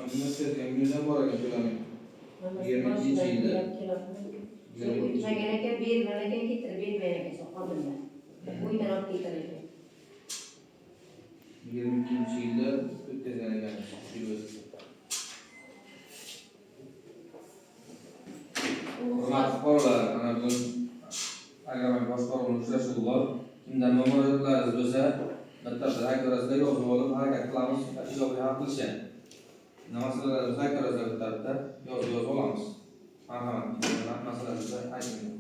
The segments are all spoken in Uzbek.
Aslında sevdiğim güzel para getiriyorum. 22 yılda. Magalake bir malake kitre bir melake sokadım ya. Bu taraf kitre. 22 yılda ötesine gelmiş. Paralar, ana bu agar boshqa uchrashuvlar kimdan ma'muriyatlar bo'lsa, bitta haykalazda yozib olib harakat qilamiz, ijobiy hal qilishgan. Nima masalalar haykalazda bitta yozib olamiz. Marhamat, masalasida ayting.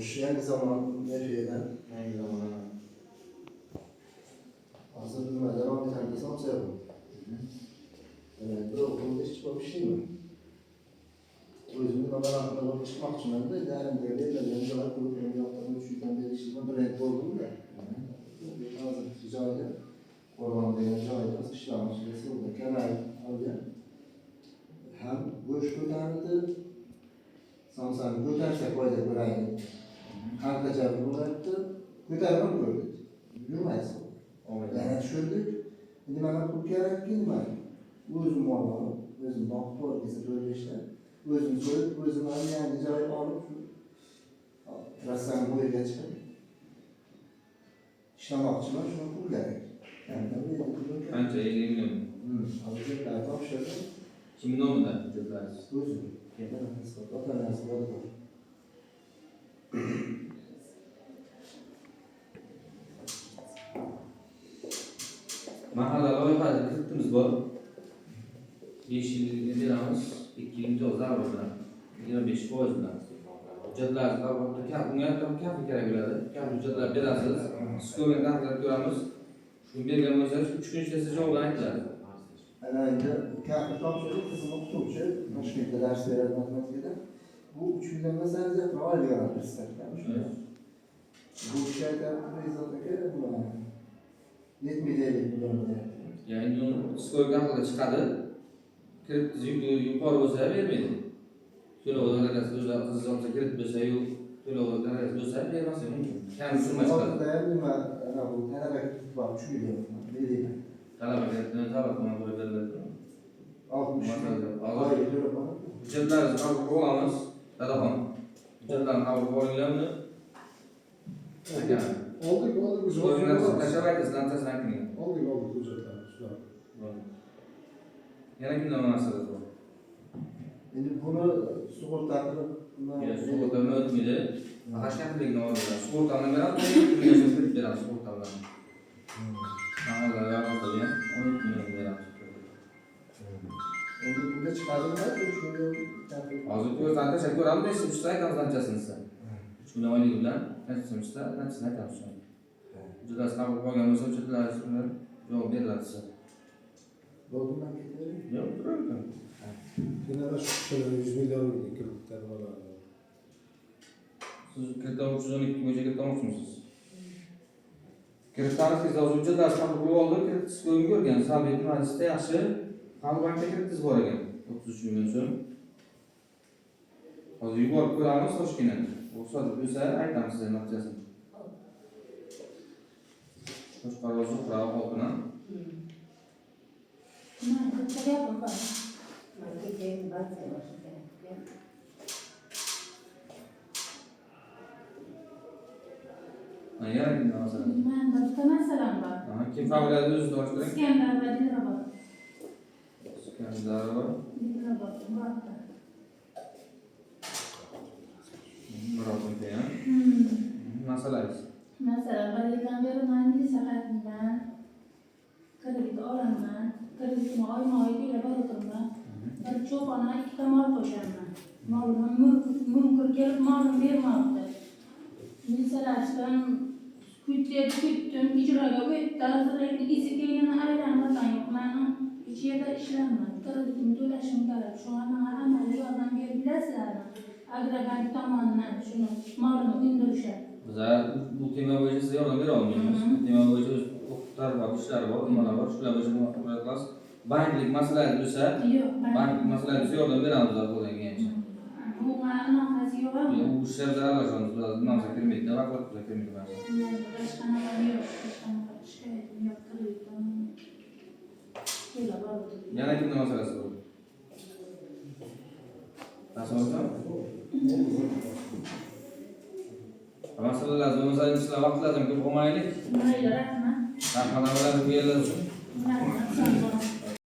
Şu yangi zaman nereden? Yangi zaman. Hazır bir devam eden desem sevdim. Bu okulda hiç bir şey mi? Özümün hakkında bir çıkmak için ben de değerli devletle benzer kuruluşların yaptığım üçünden beri işime bir renk oldum da. Hazır ticari orman veya cahil sıçramış resimde kenar alıyor. Hem göç ko'tarildi, samsani ko'tarsak foyda ko'raylik. Qanqacha bo'lyapti, ko'tarib ko'rdik. Yurmaysiz. Yana tushirdik. Endi mana bu kerakki nima? O'zim olib, o'zim boqib desa to'lashlar. O'zim so'rib, o'zim ham yangi joy olib rassom bo'yiga chiqib ishlamoqchiman, shuni pul kerak. Qancha 50 million. Hozirda topshirdim. Kim nomidan hujjatlar? O'zim. Ota-onasi bor. Mahalla loyihasi kiritimiz bor. 5 yil beramiz, 2 yil imtiyozlar bilan, 25% bilan. Hujjatlar albatta kafi kerak bo'ladi. Kafi hujjatlar berasiz. Siz ko'rgan tahlillar ko'ramiz. Shuni bergan bo'lsangiz 3 kun ichida siz javobini aytiladi. Ana endi kafi topshirib, qizim o'qituvchi, Toshkentda dars beradi matematikada. Bu 3 yildan masalan faoliyat qilishlar ekan. Bu ish aytadi prezidentga yetmaydi bularga. Ya'ni siz ko'rgan holda chiqadi. Kirib yuqori bo'lsa bermaydi. To'lovlar darajasi o'zi olsa kirib bo'lsa yo'q, to'lovlar darajasi bo'lsa bermasa mumkin. Kam surma chiqadi. Hozirda nima ana bu talaba bor, tushunyapman. Deydi. Talabaga talab qilma bo'lib beriladi. 60 hujjatlarni qabul qilib olamiz. Dadaxon. Hujjatlarni qabul qilib olinglarmi? Oldik biz Tashab aytasiz, anchasini ayting. oldik hujjatlarni shular. Yana kimdan masala bor? Endi buni sug'urta qilib Sug'urtani o'tmaydi. Tashkentlikni oldilar. Sug'urtani beramiz, 10 million kirib beramiz sug'urta bilan. Mahalla yo'qotadi, 10 million beramiz. endi bunga chiqarilmaydi, shunga Hozir ko'rsatib ko'ramiz, siz ishlaysiz qanchasini siz. 3 million oylik bilan qanchasini qanchasini aytamiz. Juda qabul qilgan bo'lsa, hujjatlar javob beriladi siz. Bo'ldiman ketadi. Yo'q, turadi. Yana shu 100 million kiritib bo'ladi. Siz kiritovuch 312 bo'yicha kiritomoqchimisiz? Kiritamiz, hozir hujjatlar qabul qilib oldi, kiritish ko'rgan, salbiy majlisda yaxshi Xalq bankka kiritish bor ekan, 33 million so'm. Hozir yuborib ko'ramiz Toshkentga. Ruxsat bo'lsa aytamiz sizga natijasini. Boshqaruv Zuhra xalqina. Yana kimdan masalan? Menda bitta masalam bor. Kim faoliyatini o'zida ochtiradi? Iskandar va Dilrabo. Iskandar. Dilrabo, Muratda. Muratda ya. Masalangiz. Masalan, bir yildan beri men milisa qaytimdan kredit olaman. Kreditni oyma-oy to'lab boraman. Bir cho'pona 2 mol qo'shaman. Molim mumkin kelib molim bermoqda. Milisalashdan kutdim, ijroga o'tdi. Hozirlikni iziga aylanmadan yo'q. Men hech yerda ishlamayman. Kreditni to'lashim kerak. Shu menga amaliy yordam berib bilasizlarmi? Agrobank tomonidan shuni molni undirishadi. Bizlar bu tema bo'yicha sizga yordam bera olmaymiz. Tema bo'yicha huquqlar bor, ishlar bor, nimalar bor, shular bo'yicha murojaat qilasiz. Banklik masalalar bo'lsa, banklik masalalar bo'lsa yordam beramiz bo'lgancha. Bu anaqasi yo'qmi? Bu ishlar zararlashamiz, namsa kirmaydi, vakolatga kirmaydi. Boshqa nima yo'q, boshqa shikoyatim yo'q. Yana kimning masalasi bu? Rasululloh. Masala lazım, mesela işler vakti lazım ki olmaylık. Mayli, rahmat. Rahmat, bu yerler olsun. Rahmat, sağ olun.